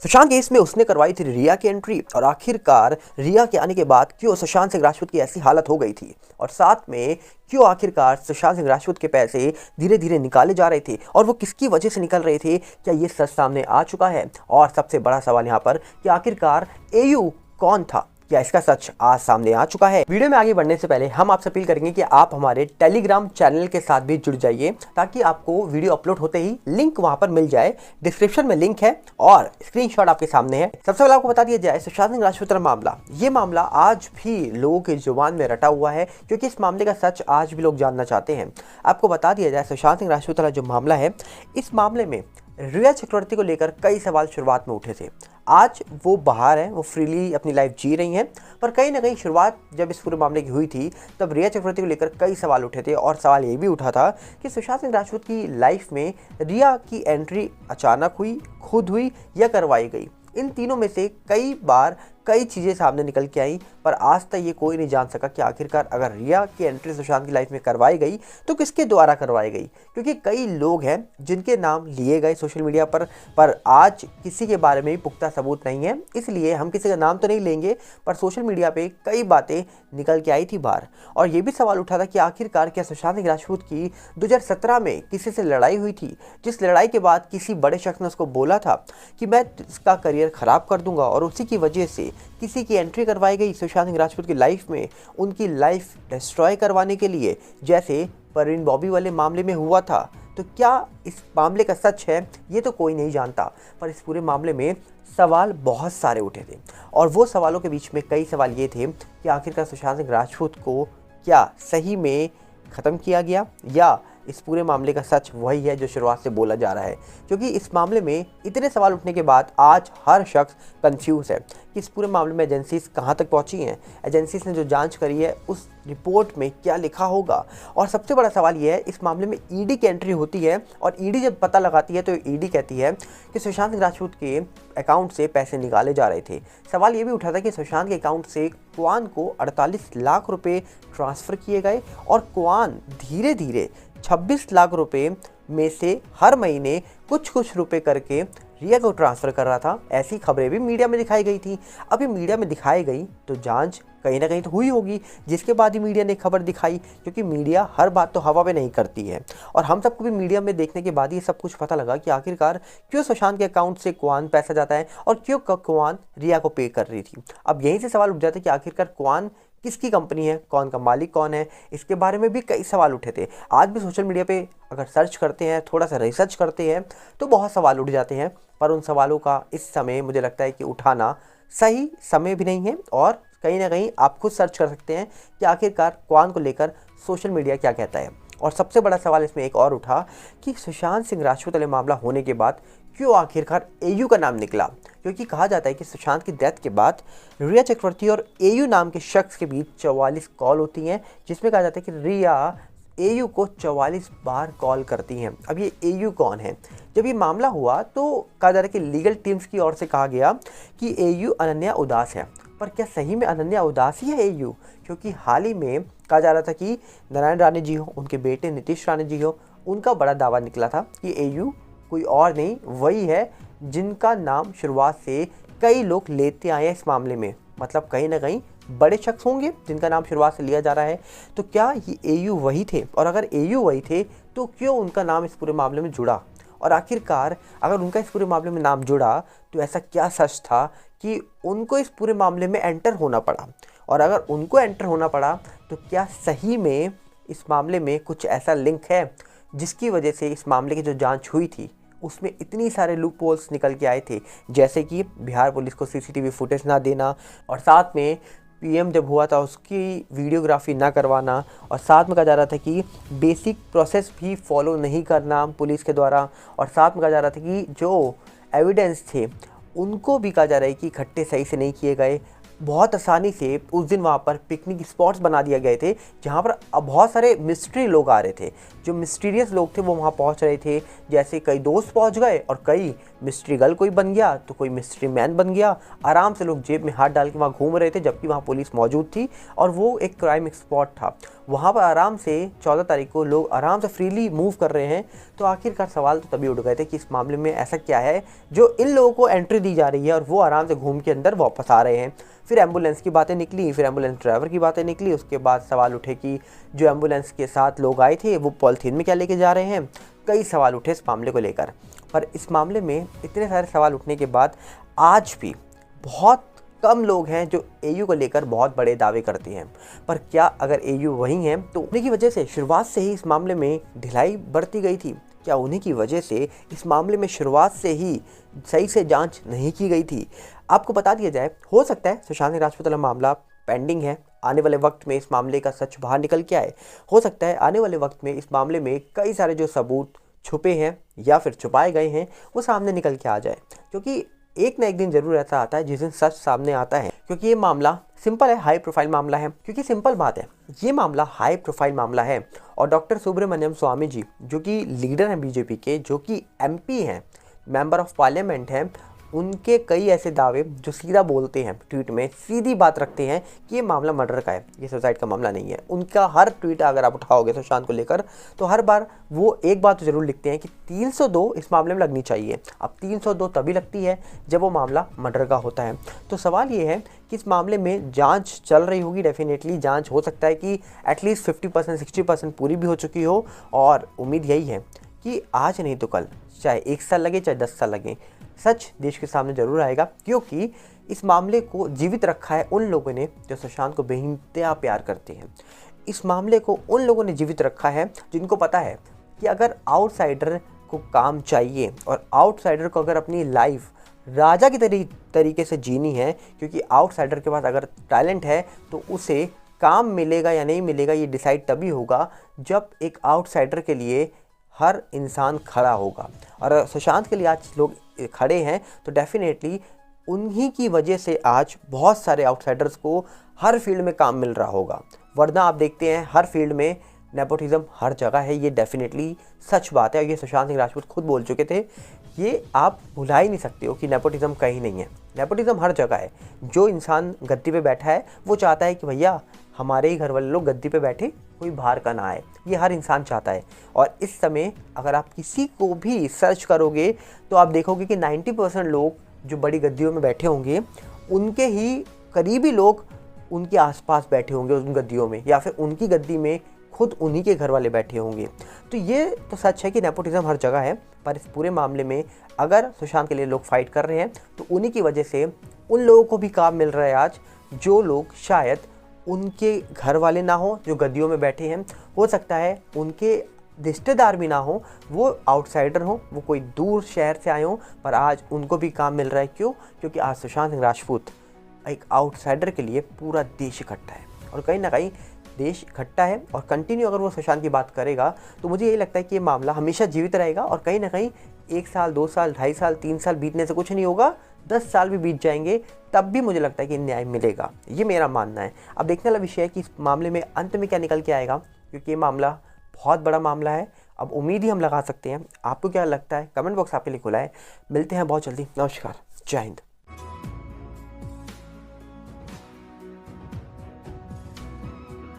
Sushant case में उसने करवाई थी रिया की एंट्री और आखिरकार रिया के आने के बाद क्यों सुशांत सिंह राजपूत की ऐसी हालत हो गई थी और साथ में क्यों आखिरकार सुशांत सिंह राजपूत के पैसे धीरे धीरे निकाले जा रहे थे और वो किसकी वजह से निकल रहे थे, क्या ये सच सामने आ चुका है। और सबसे बड़ा सवाल यहाँ पर कि आखिरकार एयू कौन था, क्या इसका सच आज सामने आ चुका है। वीडियो में आगे बढ़ने से पहले हम आपसे अपील करेंगे कि आप हमारे टेलीग्राम चैनल के साथ भी जुड़ जाइए ताकि आपको वीडियो अपलोड होते ही लिंक वहां पर मिल जाए। डिस्क्रिप्शन में लिंक है और स्क्रीनशॉट आपके सामने है। सबसे पहले आपको बता दिया जाए सुशांत सिंह राजपूत मामला, ये मामला आज भी लोगों के जुबान में रटा हुआ है क्योंकि इस मामले का सच आज भी लोग जानना चाहते हैं। आपको बता दिया जाए सुशांत सिंह राजपूत जो मामला है, इस मामले में रिया चक्रवर्ती को लेकर कई सवाल शुरुआत में उठे थे। आज वो बाहर हैं, वो फ्रीली अपनी लाइफ जी रही हैं, पर कहीं ना कहीं शुरुआत जब इस पूरे मामले की हुई थी तब रिया चक्रवर्ती को लेकर कई सवाल उठे थे और सवाल ये भी उठा था कि सुशांत सिंह राजपूत की लाइफ में रिया की एंट्री अचानक हुई, खुद हुई या करवाई गई। इन तीनों में से कई बार कई चीज़ें सामने निकल के आई, पर आज तक ये कोई नहीं जान सका कि आखिरकार अगर रिया की एंट्री सुशांत की लाइफ में करवाई गई तो किसके द्वारा करवाई गई, क्योंकि कई लोग हैं जिनके नाम लिए गए सोशल मीडिया पर आज किसी के बारे में भी पुख्ता सबूत नहीं है, इसलिए हम किसी का नाम तो नहीं लेंगे, पर सोशल मीडिया पे कई बातें निकल के आई थी बाहर। और ये भी सवाल उठा था कि आखिरकार क्या सुशांत सिंह राजपूत की 2017 में किसी से लड़ाई हुई थी, जिस लड़ाई के बाद किसी बड़े शख्स ने उसको बोला था कि मैं इसका करियर खराब कर दूंगा और उसी की वजह से किसी की एंट्री करवाई गई सुशांत सिंह राजपूत की लाइफ में, उनकी लाइफ डिस्ट्रॉय करवाने के लिए, जैसे परवीन बॉबी वाले मामले में हुआ था। तो क्या इस मामले का सच है, ये तो कोई नहीं जानता, पर इस पूरे मामले में सवाल बहुत सारे उठे थे और वो सवालों के बीच में कई सवाल ये थे कि आखिरकार सुशांत सिंह राजपूत को क्या सही में ख़त्म किया गया या इस पूरे मामले का सच वही है जो शुरुआत से बोला जा रहा है। क्योंकि इस मामले में इतने सवाल उठने के बाद आज हर शख्स कंफ्यूज है कि इस पूरे मामले में एजेंसीज कहां तक पहुंची हैं, एजेंसीज ने जो जांच करी है उस रिपोर्ट में क्या लिखा होगा। और सबसे बड़ा सवाल यह है, इस मामले में ईडी की एंट्री होती है और ईडी जब पता लगाती है तो ईडी कहती है कि सुशांत सिंह राजपूत के अकाउंट से पैसे निकाले जा रहे थे। सवाल ये भी उठा था कि सुशांत के अकाउंट से क्वान को 48 लाख रुपए ट्रांसफ़र किए गए और क्वान धीरे धीरे 26 लाख रुपए में से हर महीने कुछ कुछ रुपए करके रिया को ट्रांसफ़र कर रहा था। ऐसी खबरें भी मीडिया में दिखाई गई थी। अभी मीडिया में दिखाई गई तो जांच कहीं ना कहीं तो हुई होगी, जिसके बाद ही मीडिया ने खबर दिखाई, क्योंकि मीडिया हर बात तो हवा में नहीं करती है। और हम सबको भी मीडिया में देखने के बाद ही सब कुछ पता लगा कि आखिरकार क्यों सुशांत के अकाउंट से क्वान पैसा जाता है और क्यों क्वान रिया को पे कर रही थी। अब यहीं से सवाल उठ जाते कि आखिरकार क्वान किसकी कंपनी है, कौन का मालिक कौन है, इसके बारे में भी कई सवाल उठे थे। आज भी सोशल मीडिया पे अगर सर्च करते हैं, थोड़ा सा रिसर्च करते हैं तो बहुत सवाल उठ जाते हैं, पर उन सवालों का इस समय मुझे लगता है कि उठाना सही समय भी नहीं है। और कहीं ना कहीं आप खुद सर्च कर सकते हैं कि आखिरकार क्वान को लेकर सोशल मीडिया क्या कहता है। और सबसे बड़ा सवाल इसमें एक और उठा कि सुशांत सिंह राजपूत वाले मामला होने के बाद क्यों आखिरकार एयू का नाम निकला, क्योंकि कहा जाता है कि सुशांत की डेथ के बाद रिया चक्रवर्ती और एयू नाम के शख्स के बीच 44 कॉल होती हैं, जिसमें कहा जाता है कि रिया एयू को 44 बार कॉल करती हैं। अब ये एयू कौन है? जब ये मामला हुआ तो कहा जा रहा है कि लीगल टीम्स की ओर से कहा गया कि एयू अनन्या उदास है, पर क्या सही में अनन्या उदास ही है एयू? क्योंकि हाल ही में कहा जा रहा था कि नारायण राणे जी हो, उनके बेटे नीतीश राणे जी हो, उनका बड़ा दावा निकला था कि एयू कोई और नहीं वही है जिनका नाम शुरुआत से कई लोग लेते आए हैं इस मामले में। मतलब कहीं ना कहीं बड़े शख्स होंगे जिनका नाम शुरुआत से लिया जा रहा है। तो क्या ये एयू वही थे? और अगर एयू वही थे तो क्यों उनका नाम इस पूरे मामले में जुड़ा? और आखिरकार अगर उनका इस पूरे मामले में नाम जुड़ा तो ऐसा क्या सच था कि उनको इस पूरे मामले में एंटर होना पड़ा? और अगर उनको एंटर होना पड़ा तो क्या सही में इस मामले में कुछ ऐसा लिंक है जिसकी वजह से इस मामले की जो जांच हुई थी उसमें इतनी सारे लूप होल्स निकल के आए थे, जैसे कि बिहार पुलिस को सीसीटीवी फुटेज ना देना और साथ में पीएम जब हुआ था उसकी वीडियोग्राफी ना करवाना, और साथ में कहा जा रहा था कि बेसिक प्रोसेस भी फॉलो नहीं करना पुलिस के द्वारा, और साथ में कहा जा रहा था कि जो एविडेंस थे उनको भी कहा जा रहा है कि इकट्ठे सही से नहीं किए गए। बहुत आसानी से उस दिन वहाँ पर पिकनिक स्पॉट्स बना दिए गए थे जहाँ पर बहुत सारे मिस्ट्री लोग आ रहे थे, जो मिस्टीरियस लोग थे वो वहाँ पहुँच रहे थे। जैसे कई दोस्त पहुँच गए और कई मिस्ट्री गर्ल कोई बन गया तो कोई मिस्ट्री मैन बन गया। आराम से लोग जेब में हाथ डाल के वहाँ घूम रहे थे जबकि वहाँ पुलिस मौजूद थी और वो एक क्राइम स्पॉट था। वहाँ पर आराम से 14 तारीख को लोग आराम से फ्रीली मूव कर रहे हैं। तो आखिरकार सवाल तो तभी उठ गए थे कि इस मामले में ऐसा क्या है जो इन लोगों को एंट्री दी जा रही है और वो आराम से घूम के अंदर वापस आ रहे हैं। फिर एम्बुलेंस की बातें निकली, फिर एम्बुलेंस ड्राइवर की बातें निकली। उसके बाद सवाल उठे कि जो एम्बुलेंस के साथ लोग आए थे वो पॉलिथीन में क्या लेके जा रहे हैं। कई सवाल उठे इस मामले को लेकर, पर इस मामले में इतने सारे सवाल उठने के बाद आज भी बहुत कम लोग हैं जो एयू को लेकर बहुत बड़े दावे करते हैं। पर क्या अगर एयू वही हैं तो उन्हीं की वजह से शुरुआत से ही इस मामले में ढिलाई बरती गई थी? क्या उन्हीं की वजह से इस मामले में शुरुआत से ही सही से जांच नहीं की गई थी? आपको बता दिया जाए, हो सकता है सुशांत सिंह राजपूत वाला मामला पेंडिंग है, आने वाले वक्त में इस मामले का सच बाहर निकल के आए। हो सकता है आने वाले वक्त में इस मामले में कई सारे जो सबूत छुपे हैं या फिर छुपाए गए हैं वो सामने निकल के आ जाए, क्योंकि एक ना एक दिन जरूर ऐसा आता है जिस दिन सच सामने आता है। क्योंकि ये मामला सिंपल है, हाई प्रोफाइल मामला है। क्योंकि सिंपल बात है, ये मामला हाई प्रोफाइल मामला है और डॉक्टर सुब्रमण्यम स्वामी जी जो कि लीडर हैं बीजेपी के, जो कि एमपी हैं, मेंबर ऑफ पार्लियामेंट हैं, उनके कई ऐसे दावे जो सीधा बोलते हैं, ट्वीट में सीधी बात रखते हैं कि ये मामला मर्डर का है, ये सुसाइड का मामला नहीं है। उनका हर ट्वीट अगर आप उठाओगे सुशांत को लेकर तो हर बार वो एक बात तो जरूर लिखते हैं कि 302 इस मामले में लगनी चाहिए। अब 302 तभी लगती है जब वो मामला मर्डर का होता है। तो सवाल ये है कि इस मामले में जांच चल रही होगी, डेफिनेटली जांच हो सकता है कि एटलीस्ट 50% 60% पूरी भी हो चुकी हो, और उम्मीद यही है कि आज नहीं तो कल, चाहे 1 साल लगे चाहे 10 साल लगे, सच देश के सामने जरूर आएगा। क्योंकि इस मामले को जीवित रखा है उन लोगों ने जो सुशांत को बेइंतहा प्यार करते हैं। इस मामले को उन लोगों ने जीवित रखा है जिनको पता है कि अगर आउटसाइडर को काम चाहिए और आउटसाइडर को अगर अपनी लाइफ राजा की तरीके से जीनी है, क्योंकि आउटसाइडर के पास अगर टैलेंट है तो उसे काम मिलेगा या नहीं मिलेगा ये डिसाइड तभी होगा जब एक आउटसाइडर के लिए हर इंसान खड़ा होगा। और सुशांत के लिए आज लोग खड़े हैं तो डेफिनेटली उन्हीं की वजह से आज बहुत सारे आउटसाइडर्स को हर फील्ड में काम मिल रहा होगा। वरना आप देखते हैं हर फील्ड में नेपोटिज्म हर जगह है, ये डेफिनेटली सच बात है और ये सुशांत सिंह राजपूत खुद बोल चुके थे। ये आप भुला ही नहीं सकते हो कि नेपोटिज्म कहीं नहीं है, नेपोटिज्म हर जगह है। जो इंसान गद्दी पे बैठा है वो चाहता है कि भैया हमारे ही घर वाले लोग गद्दी पे बैठे, कोई बाहर का ना आए, ये हर इंसान चाहता है। और इस समय अगर आप किसी को भी सर्च करोगे तो आप देखोगे कि 90% लोग जो बड़ी गद्दियों में बैठे होंगे उनके ही करीबी लोग उनके आसपास बैठे होंगे उन गद्दियों में, या फिर उनकी गद्दी में खुद उन्हीं के घर वाले बैठे होंगे। तो ये तो सच है कि नेपोटिज्म हर जगह है। पर इस पूरे मामले में अगर सुशांत के लिए लोग फाइट कर रहे हैं तो उन्हीं की वजह से उन लोगों को भी काम मिल रहा है आज, जो लोग शायद उनके घर वाले ना हो जो गद्दियों में बैठे हैं, हो सकता है उनके रिश्तेदार भी ना हो, वो आउटसाइडर हो, वो कोई दूर शहर से आए हों, पर आज उनको भी काम मिल रहा है। क्यों? क्योंकि आज सुशांत सिंह राजपूत एक आउटसाइडर के लिए पूरा देश इकट्ठा है, और कहीं ना कहीं देश इकट्ठा है और कंटिन्यू अगर वो सुशांत की बात करेगा तो मुझे यही लगता है कि ये मामला हमेशा जीवित रहेगा। और कहीं ना कहीं 1 साल 2 साल 2.5 साल 3 साल बीतने से कुछ नहीं होगा, 10 साल भी बीत जाएंगे तब भी मुझे लगता है कि न्याय मिलेगा, ये मेरा मानना है। अब देखने वाला विषय है कि इस मामले में अंत में क्या निकल के आएगा, क्योंकि ये मामला बहुत बड़ा मामला है। अब उम्मीद ही हम लगा सकते हैं। आपको क्या लगता है? कमेंट बॉक्स आपके लिए खुला है। मिलते हैं बहुत जल्दी। नमस्कार, जय हिंद।